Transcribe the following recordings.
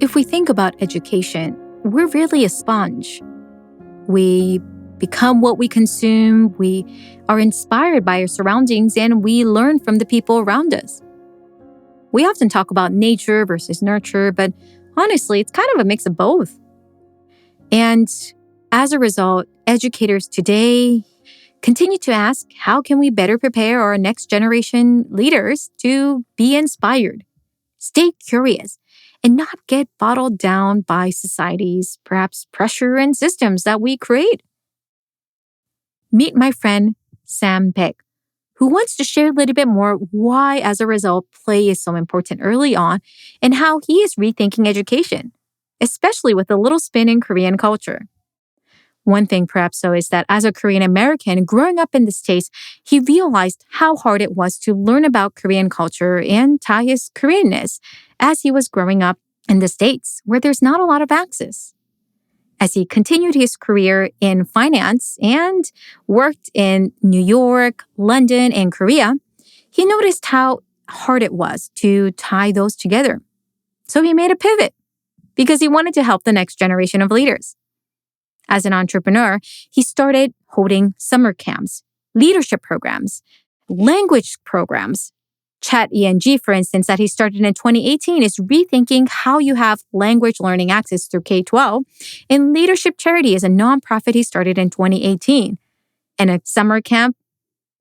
If we think about education, we're really a sponge. We become what we consume, we are inspired by our surroundings, and we learn from the people around us. We often talk about nature versus nurture, but honestly, it's kind of a mix of both. And as a result, educators today continue to ask, how can we better prepare our next generation leaders to be inspired, stay curious, and not get bottled down by society's perhaps pressure and systems that we create? Meet my friend, Sam Paik, who wants to share a little bit more why, as a result, play is so important early on and how he is rethinking education, especially with a little spin in Korean culture. One thing perhaps so is that as a Korean American growing up in the States, he realized how hard it was to learn about Korean culture and tie his Koreanness as he was growing up in the States, where there's not a lot of access. As he continued his career in finance and worked in New York, London, and Korea, he noticed how hard it was to tie those together. So he made a pivot because he wanted to help the next generation of leaders. As an entrepreneur, he started holding summer camps, leadership programs, language programs. Chat ENG, for instance, that he started in 2018 is rethinking how you have language learning access through K-12. And Leadership Charity is a nonprofit he started in 2018. And a summer camp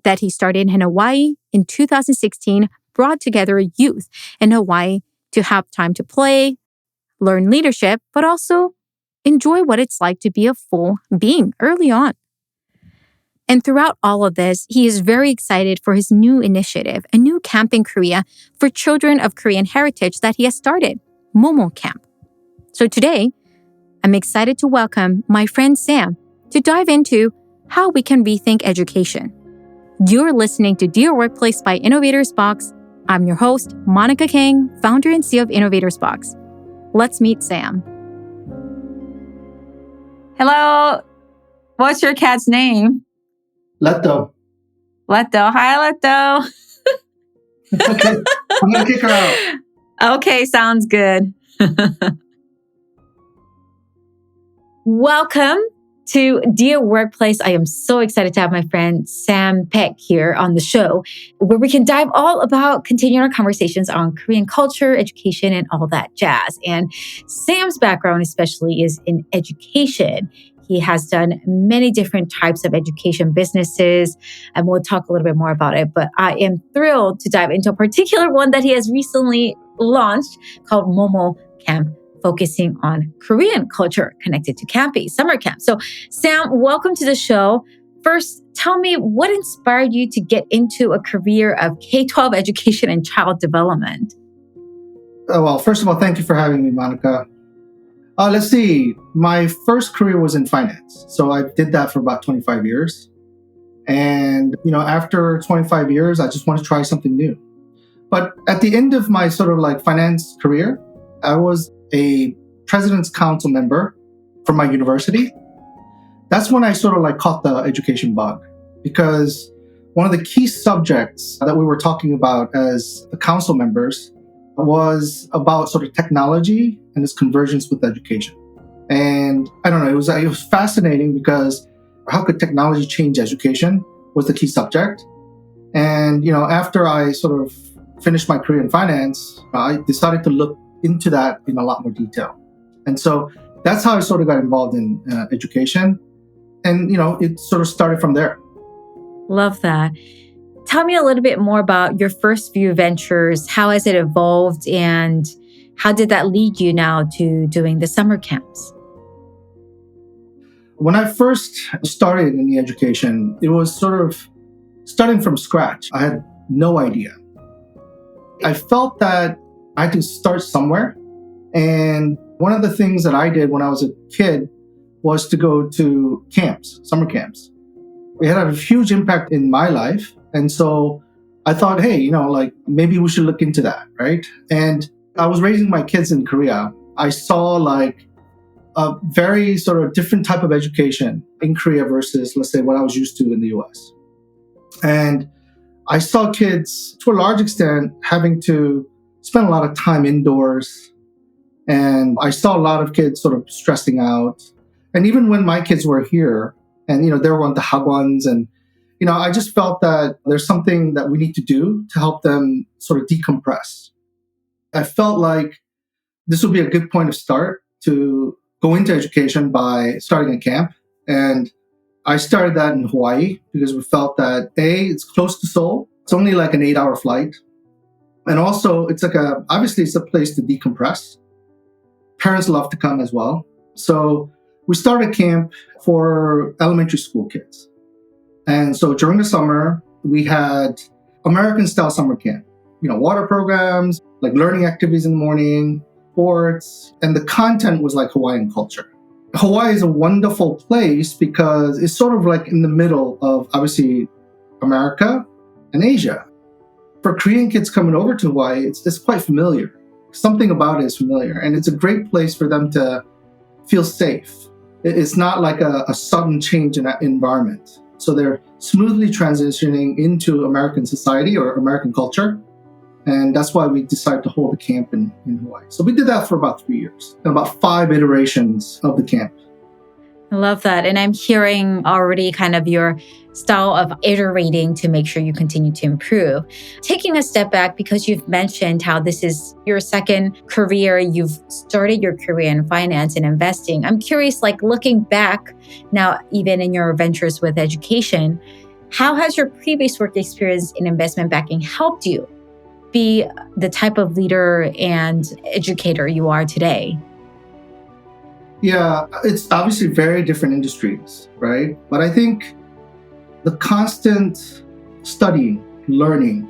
that he started in Hawaii in 2016 brought together youth in Hawaii to have time to play, learn leadership, but also enjoy what it's like to be a full being early on. And throughout all of this, he is very excited for his new initiative, a new camp in Korea for children of Korean heritage that he has started, Momo Camp. So today, I'm excited to welcome my friend Sam to dive into how we can rethink education. You're listening to Dear Workplace by Innovators Box. I'm your host, Monica Kang, founder and CEO of Innovators Box. Let's meet Sam. Hello. What's your cat's name? Leto. Leto. Hi, Leto. Okay. I'm going to kick her out. Okay, sounds good. Welcome to Dear Workplace. I am so excited to have my friend Sam Paik here on the show, where we can dive all about continuing our conversations on Korean culture, education, and all that jazz. And Sam's background especially is in education. He has done many different types of education businesses, and we'll talk a little bit more about it. But I am thrilled to dive into a particular one that he has recently launched called Momo Camp, focusing on Korean culture connected to camping, summer camp. So Sam, welcome to the show. First, tell me what inspired you to get into a career of K-12 education and child development? Well, first of all, thank you for having me, Monica. Let's see. My first career was in finance. So I did that for about 25 years. And, after 25 years, I just want to try something new. But at the end of my sort of like finance career, I was a president's council member for my university. That's when I sort of like caught the education bug, because one of the key subjects that we were talking about as the council members was about sort of technology and its convergence with education. And I don't know, it was fascinating because how could technology change education was the key subject. And, after I sort of finished my career in finance, I decided to look into that in a lot more detail. And so that's how I sort of got involved in education. And, it sort of started from there. Love that. Tell me a little bit more about your first few ventures. How has it evolved and how did that lead you now to doing the summer camps? When I first started in the education, it was sort of starting from scratch. I had no idea. I felt that I had to start somewhere. And one of the things that I did when I was a kid was to go to camps, summer camps. It had a huge impact in my life. And so I thought, hey, maybe we should look into that, right? And I was raising my kids in Korea. I saw like a very sort of different type of education in Korea versus, let's say, what I was used to in the US. And I saw kids, to a large extent, having to spend a lot of time indoors And I saw a lot of kids sort of stressing out. And even when my kids were here and, they were on the hagwons and, I just felt that there's something that we need to do to help them sort of decompress. I felt like this would be a good point of start to go into education by starting a camp. And I started that in Hawaii because we felt that it's close to Seoul. It's only like an 8-hour flight. And also it's obviously it's a place to decompress. Parents love to come as well. So we started camp for elementary school kids. And so during the summer, we had American style summer camp, water programs, like learning activities in the morning, sports, and the content was like Hawaiian culture. Hawaii is a wonderful place because it's sort of like in the middle of obviously America and Asia. For Korean kids coming over to Hawaii, it's quite familiar. Something about it is familiar, and it's a great place for them to feel safe. It's not like a sudden change in that environment. So they're smoothly transitioning into American society or American culture. And that's why we decided to hold a camp in Hawaii. So we did that for about 3 years, and about 5 iterations of the camp. I love that. And I'm hearing already kind of your style of iterating to make sure you continue to improve. Taking a step back, because you've mentioned how this is your second career, you've started your career in finance and investing. I'm curious, like looking back now, even in your ventures with education, how has your previous work experience in investment banking helped you be the type of leader and educator you are today? Yeah, it's obviously very different industries, right? But I think the constant studying, learning,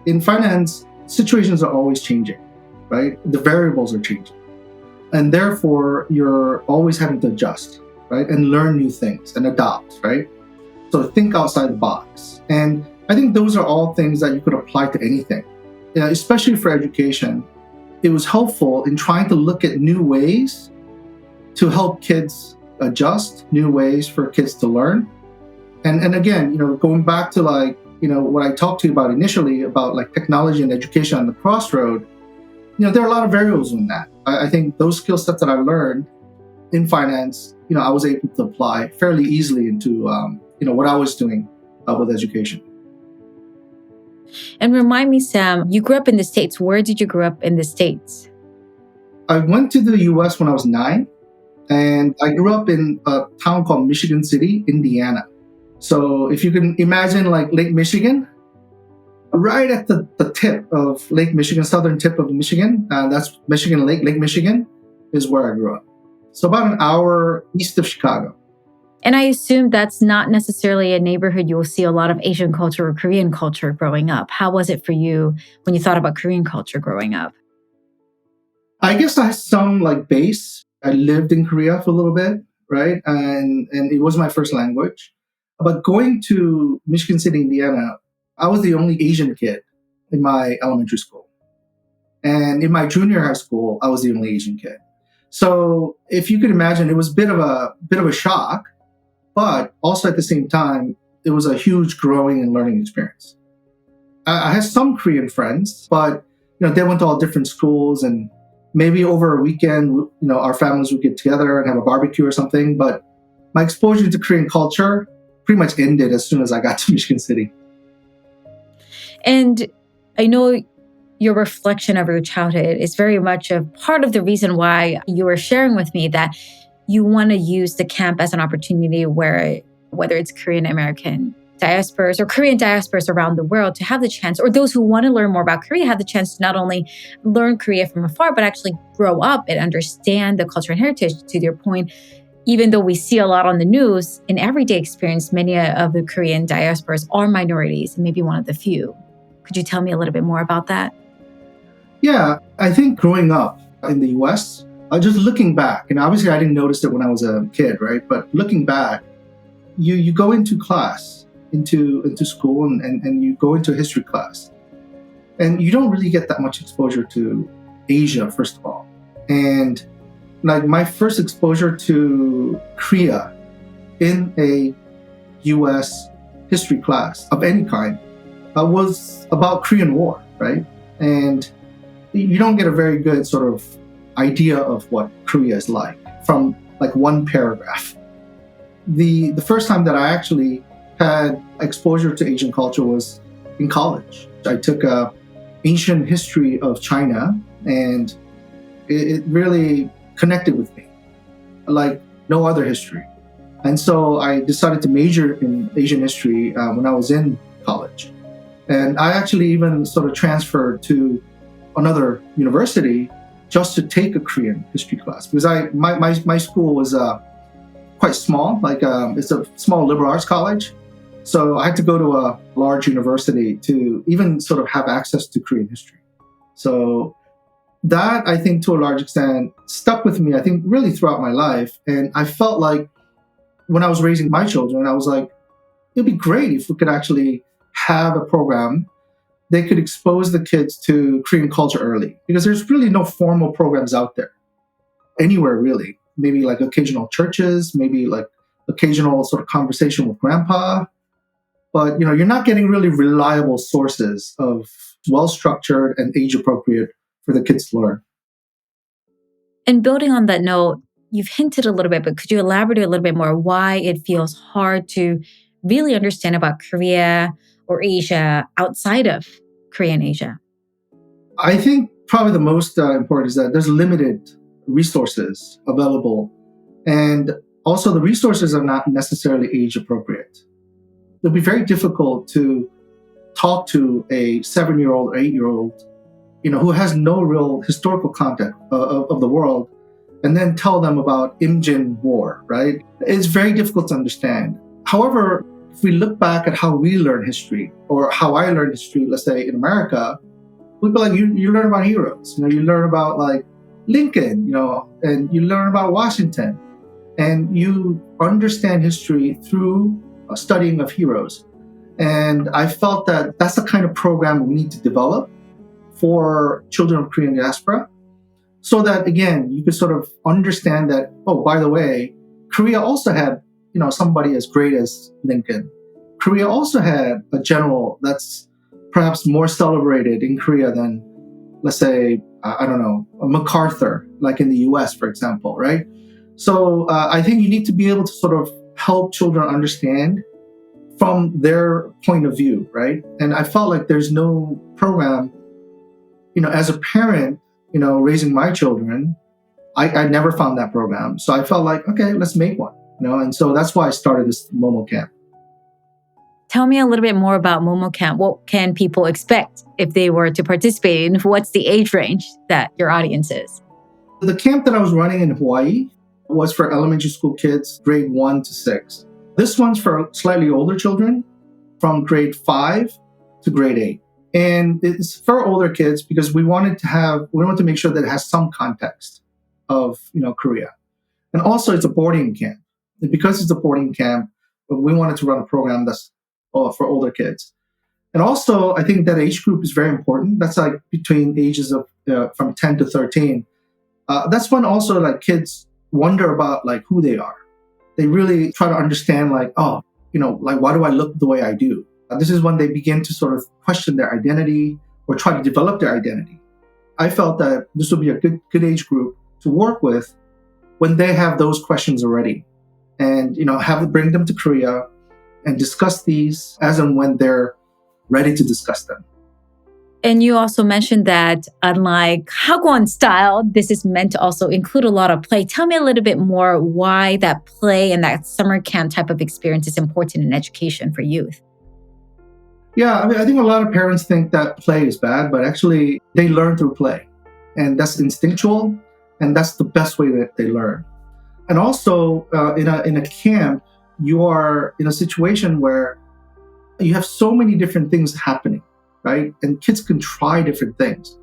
in finance, situations are always changing, right? The variables are changing. And therefore, you're always having to adjust, right? And learn new things and adopt, right? So think outside the box. And I think those are all things that you could apply to anything. Especially for education, it was helpful in trying to look at new ways to help kids adjust, new ways for kids to learn. And again, going back to what I talked to you about initially about like technology and education on the crossroad, there are a lot of variables in that. I think those skill sets that I learned in finance, I was able to apply fairly easily into, what I was doing with education. And remind me, Sam, you grew up in the States. Where did you grow up in the States? I went to the US when I was 9, and I grew up in a town called Michigan City, Indiana. So if you can imagine like Lake Michigan, right at the tip of Lake Michigan, southern tip of Michigan, that's Michigan Lake, Lake Michigan is where I grew up. So about an hour east of Chicago. And I assume that's not necessarily a neighborhood you will see a lot of Asian culture or Korean culture growing up. How was it for you when you thought about Korean culture growing up? I guess I had some base. I lived in Korea for a little bit, right? And it was my first language. But going to Michigan City, Indiana, I was the only Asian kid in my elementary school. And in my junior high school, I was the only Asian kid. So if you could imagine, it was a bit of a shock. But also at the same time, it was a huge growing and learning experience. I had some Korean friends, but they went to all different schools, and maybe over a weekend, our families would get together and have a barbecue or something. But my exposure to Korean culture pretty much ended as soon as I got to Michigan City. And I know your reflection of your childhood is very much a part of the reason why you were sharing with me that you want to use the camp as an opportunity where, whether it's Korean American diasporas or Korean diasporas around the world, to have the chance, or those who want to learn more about Korea, have the chance to not only learn Korea from afar, but actually grow up and understand the culture and heritage. To your point, even though we see a lot on the news, in everyday experience, many of the Korean diasporas are minorities and maybe one of the few. Could you tell me a little bit more about that? Yeah, I think growing up in the US, just looking back, and obviously I didn't notice it when I was a kid, right? But looking back, you go into class, into school, and you go into a history class, and you don't really get that much exposure to Asia, first of all. And my first exposure to Korea in a US history class of any kind was about Korean War, right? And you don't get a very good sort of idea of what Korea is like from like one paragraph. The first time that I actually had exposure to Asian culture was in college. I took a ancient history of China, and it really connected with me like no other history. And so I decided to major in Asian history when I was in college. And I actually even sort of transferred to another university just to take a Korean history class, because my school was quite small, like it's a small liberal arts college. So I had to go to a large university to even sort of have access to Korean history. So that, I think, to a large extent, stuck with me, I think, really throughout my life. And I felt like when I was raising my children, I was like, it'd be great if we could actually have a program that could expose the kids to Korean culture early, because there's really no formal programs out there anywhere, really. Maybe like occasional churches, maybe like occasional sort of conversation with grandpa. But, you're not getting really reliable sources of well-structured and age-appropriate for the kids to learn. And building on that note, you've hinted a little bit, but could you elaborate a little bit more why it feels hard to really understand about Korea or Asia outside of Korea and Asia? I think probably the most important is that there's limited resources available. And also the resources are not necessarily age-appropriate. It'll be very difficult to talk to a 7-year-old or 8-year-old, who has no real historical context of the world, and then tell them about Imjin War, right? It's very difficult to understand. However, if we look back at how we learn history, or how I learned history, let's say in America, we'd be like, you learn about heroes. You learn about like Lincoln, and you learn about Washington, and you understand history through studying of heroes. And I felt that that's the kind of program we need to develop for children of Korean diaspora, so that, again, you could sort of understand that, oh, by the way, Korea also had, somebody as great as Lincoln. Korea also had a general that's perhaps more celebrated in Korea than, let's say, I don't know, MacArthur, like in the US, for example, right? So I think you need to be able to sort of help children understand from their point of view, right? And I felt like there's no program, as a parent, raising my children, I never found that program. So I felt like, okay, let's make one, and so that's why I started this Momo Camp. Tell me a little bit more about Momo Camp. What can people expect if they were to participate in? What's the age range that your audience is? The camp that I was running in Hawaii was for elementary school kids, grade 1 to 6. This one's for slightly older children from grade 5 to grade 8. And it's for older kids because we wanted to make sure that it has some context of, Korea. And also it's a boarding camp. And because it's a boarding camp, we wanted to run a program that's for older kids. And also, I think that age group is very important. That's like between ages of from 10 to 13. That's when also like kids wonder about like who they are. They really try to understand like, oh, like why do I look the way I do? This is when they begin to sort of question their identity or try to develop their identity. I felt that this would be a good age group to work with when they have those questions already, and bring them to Korea and discuss these as and when they're ready to discuss them. And you also mentioned that unlike Hagwon style, this is meant to also include a lot of play. Tell me a little bit more why that play and that summer camp type of experience is important in education for youth. Yeah, I think a lot of parents think that play is bad, but actually they learn through play. And that's instinctual, and that's the best way that they learn. And also in a camp, you are in a situation where you have so many different things happening, right? And kids can try different things.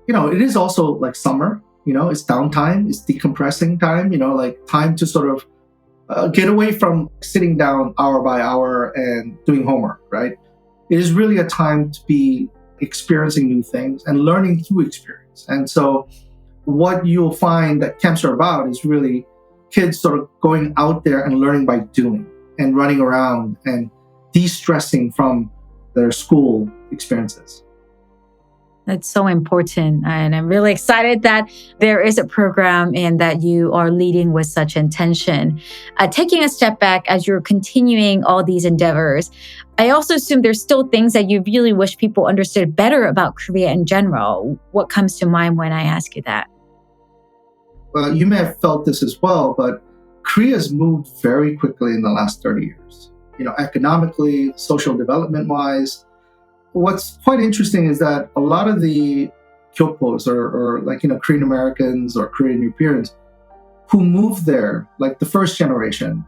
It is also like summer, it's downtime, it's decompressing time, like time to sort of get away from sitting down hour by hour and doing homework, right? It is really a time to be experiencing new things and learning through experience. And so what you'll find that camps are about is really kids sort of going out there and learning by doing and running around and de-stressing from their school experiences. That's so important. And I'm really excited that there is a program and that you are leading with such intention. Taking a step back as you're continuing all these endeavors, I also assume there's still things that you really wish people understood better about Korea in general. What comes to mind when I ask you that? You may have felt this as well, but Korea's moved very quickly in the last 30 years. Economically, social development wise. What's quite interesting is that a lot of the Kyopos or Korean Americans or Korean Europeans who moved there, like the first generation,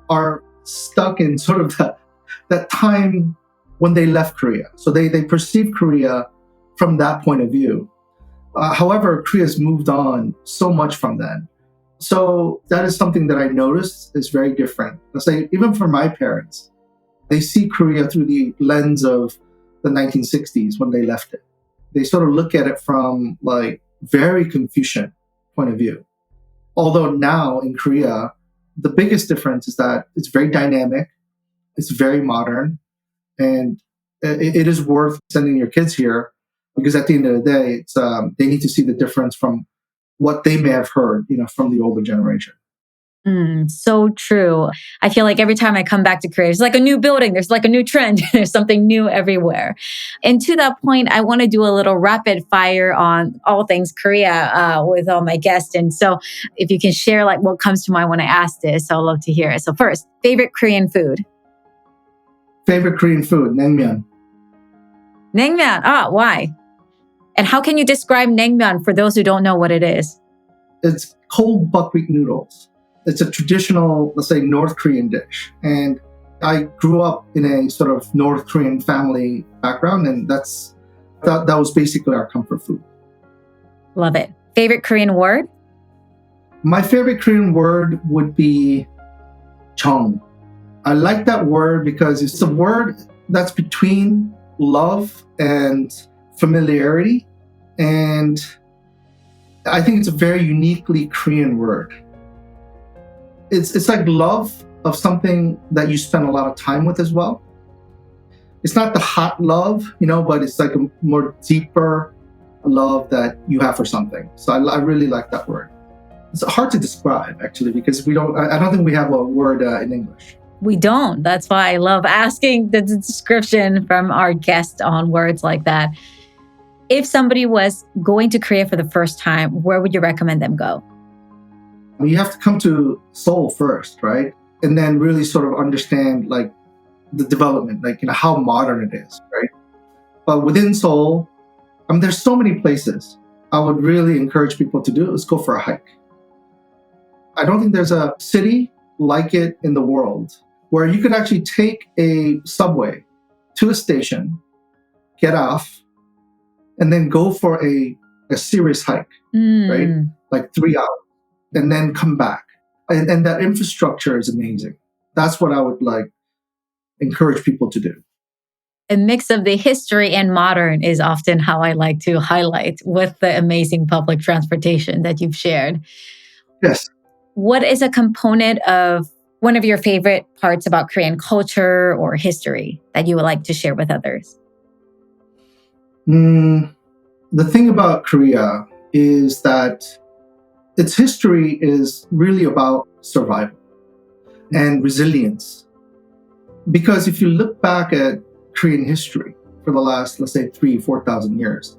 are stuck in sort of that time when they left Korea. So they perceive Korea from that point of view. However, Korea's moved on so much from then. So that is something that I noticed is very different. Let's say, even for my parents, they see Korea through the lens of the 1960s when they left it. They sort of look at it from like very Confucian point of view. Although now in Korea, the biggest difference is that it's very dynamic, it's very modern, and it is worth sending your kids here because at the end of the day, it's, they need to see the difference from what they may have heard, from the older generation. So true. I feel like every time I come back to Korea, there's like a new building, there's like a new trend, there's something new everywhere. And to that point, I want to do a little rapid fire on all things Korea with all my guests. And so if you can share like what comes to mind when I ask this, I'd love to hear it. So first, favorite Korean food? Favorite Korean food, naengmyeon. Naengmyeon. Why? And how can you describe naengmyeon for those who don't know what it is? It's cold buckwheat noodles. It's a traditional, let's say, North Korean dish. And I grew up in a sort of North Korean family background, and that was basically our comfort food. Love it. Favorite Korean word? My favorite Korean word would be 정. I like that word because it's a word that's between love and familiarity. And I think it's a very uniquely Korean word. It's like love of something that you spend a lot of time with as well. It's not the hot love, but it's like a more deeper love that you have for something. So I really like that word. It's hard to describe actually because I don't think we have a word in English. We don't. That's why I love asking the description from our guests on words like that. If somebody was going to Korea for the first time, where would you recommend them go? You have to come to Seoul first, right? And then really sort of understand like the development, like, how modern it is, right? But within Seoul, there's so many places I would really encourage people to do is go for a hike. I don't think there's a city like it in the world where you could actually take a subway to a station, get off, and then go for a serious hike, right? Like 3 hours. And then come back. And that infrastructure is amazing. That's what I would encourage people to do. A mix of the history and modern is often how I like to highlight with the amazing public transportation that you've shared. Yes. What is a component of one of your favorite parts about Korean culture or history that you would like to share with others? The thing about Korea is that its history is really about survival and resilience. Because if you look back at Korean history for the last, let's say, 4,000 years,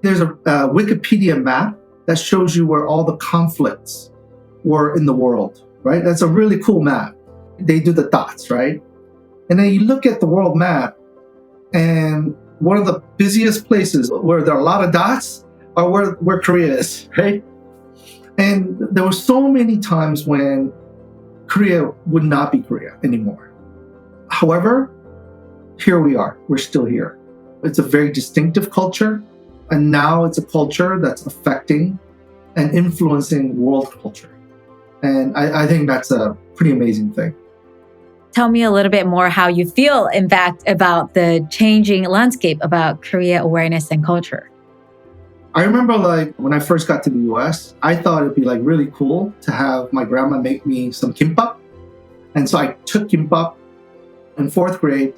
there's a Wikipedia map that shows you where all the conflicts were in the world, right? That's a really cool map. They do the dots, right? And then you look at the world map, and one of the busiest places where there are a lot of dots are where Korea is, right? And there were so many times when Korea would not be Korea anymore. However, here we are. We're still here. It's a very distinctive culture. And now it's a culture that's affecting and influencing world culture. And I think that's a pretty amazing thing. Tell me a little bit more how you feel, in fact, about the changing landscape about Korea awareness and culture. I remember when I first got to the US, I thought it'd be really cool to have my grandma make me some kimbap. And so I took kimbap in 4th grade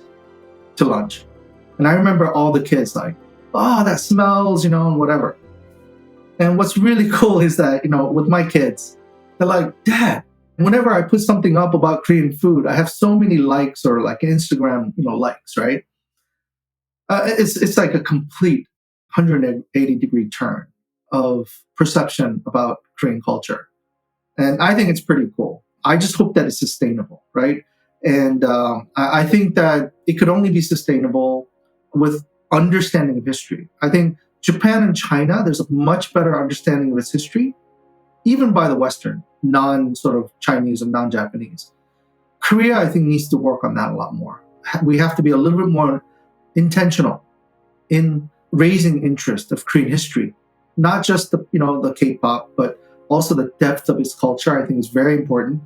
to lunch. And I remember all the kids oh, that smells, and whatever. And what's really cool is that, with my kids, they're like, Dad, whenever I put something up about Korean food, I have so many likes or like Instagram, likes, right? It's like a complete 180-degree turn of perception about Korean culture. And I think it's pretty cool. I just hope that it's sustainable, right? And I think that it could only be sustainable with understanding of history. I think Japan and China, there's a much better understanding of its history, even by the Western, non-sort of Chinese and non-Japanese. Korea, I think, needs to work on that a lot more. We have to be a little bit more intentional in raising interest of Korean history, not just the K-pop, but also the depth of its culture. I think is very important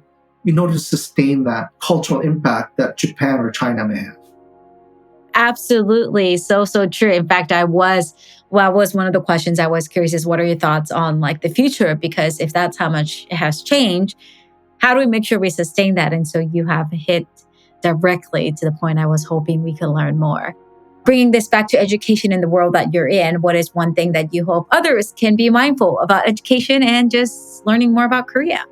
in order to sustain that cultural impact that Japan or China may have. Absolutely. So true. In fact, was one of the questions I was curious is what are your thoughts on like the future? Because if that's how much it has changed, how do we make sure we sustain that? And so you have hit directly to the point I was hoping we could learn more. Bringing this back to education in the world that you're in, what is one thing that you hope others can be mindful about education and just learning more about Korea?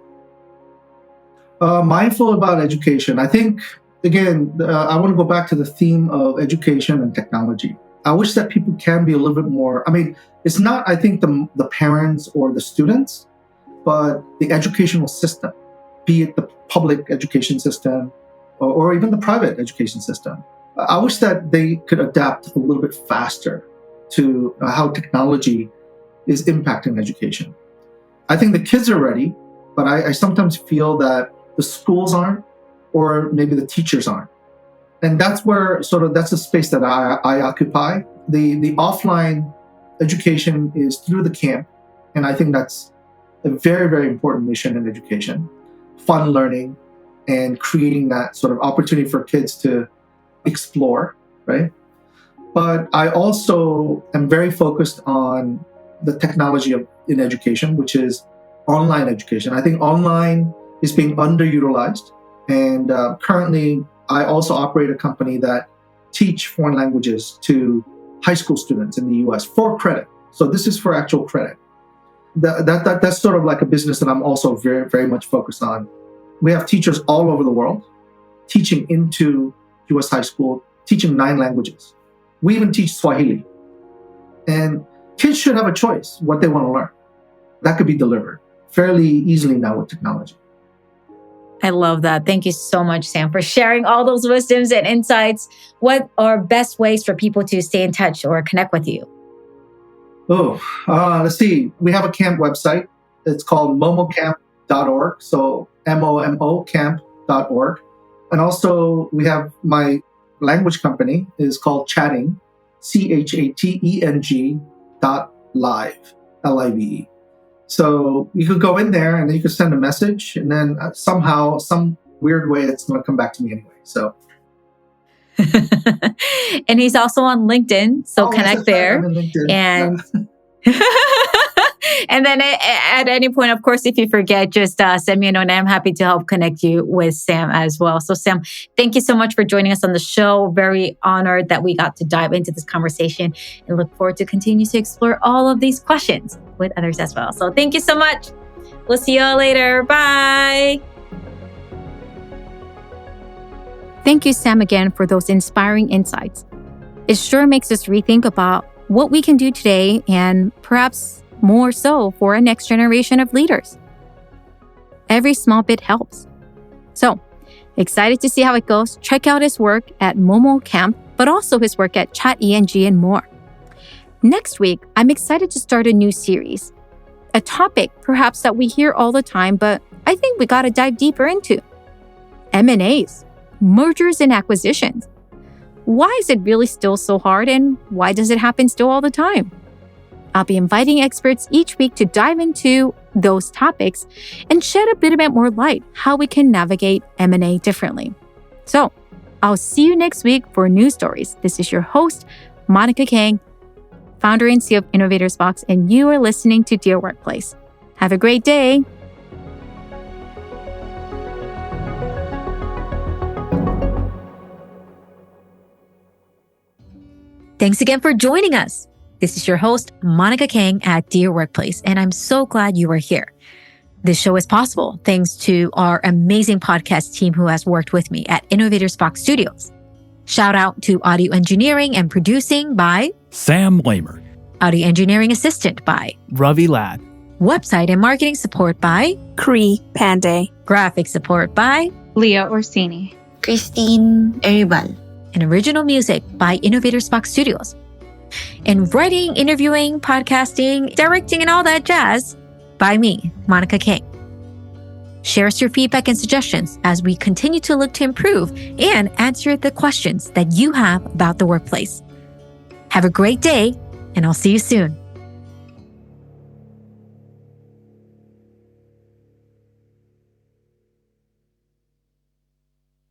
Mindful about education. I think, again, I want to go back to the theme of education and technology. I wish that people can be a little bit more, it's not, I think, the parents or the students, but the educational system, be it the public education system or even the private education system. I wish that they could adapt a little bit faster to how technology is impacting education. I think the kids are ready, but I sometimes feel that the schools aren't, or maybe the teachers aren't. And that's where that's the space that I occupy. The offline education is through the camp. And I think that's a very, very important mission in education. Fun learning and creating that sort of opportunity for kids to explore, right? But I also am very focused on the technology in education, which is online education. I think online is being underutilized. And currently, I also operate a company that teach foreign languages to high school students in the US for credit. So this is for actual credit. That's sort of like a business that I'm also very, very much focused on. We have teachers all over the world teaching into US high school, teaching 9 languages. We even teach Swahili. And kids should have a choice what they want to learn. That could be delivered fairly easily now with technology. I love that. Thank you so much, Sam, for sharing all those wisdoms and insights. What are best ways for people to stay in touch or connect with you? Let's see. We have a camp website. It's called momocamp.org. So MOMO camp.org. And also we have my language company is called Chatting, CHATENG.live, LIVE. So you could go in there and you could send a message, and then somehow, some weird way, it's going to come back to me anyway. So, and he's also on LinkedIn, so connect there. And and then at any point, of course, if you forget, just send me a note, and I'm happy to help connect you with Sam as well. So, Sam, thank you so much for joining us on the show. Very honored that we got to dive into this conversation, and look forward to continue to explore all of these questions with others as well. So thank you so much. We'll see you all later. Bye. Thank you, Sam, again for those inspiring insights. It sure makes us rethink about what we can do today, and perhaps more so for a next generation of leaders. Every small bit helps. So, excited to see how it goes. Check out his work at Momo Camp, but also his work at ChatENG and more. Next week, I'm excited to start a new series, a topic perhaps that we hear all the time, but I think we got to dive deeper into. M&As, mergers and acquisitions. Why is it really still so hard, and why does it happen still all the time? I'll be inviting experts each week to dive into those topics and shed a bit more light how we can navigate M&A differently. So, I'll see you next week for new stories. This is your host, Monica Kang, founder and CEO of Innovators Box, and you are listening to Dear Workplace. Have a great day. Thanks again for joining us. This is your host, Monica Kang at Dear Workplace, and I'm so glad you are here. This show is possible thanks to our amazing podcast team who has worked with me at Innovator Spock Studios. Shout out to audio engineering and producing by Sam Lamer, audio engineering assistant by Ravi Ladd, website and marketing support by Cree Panday, graphic support by Leah Orsini, Christine Eribal, and original music by Innovator Spock Studios. And writing, interviewing, podcasting, directing, and all that jazz by me, Monica Kang. Share us your feedback and suggestions as we continue to look to improve and answer the questions that you have about the workplace. Have a great day, and I'll see you soon.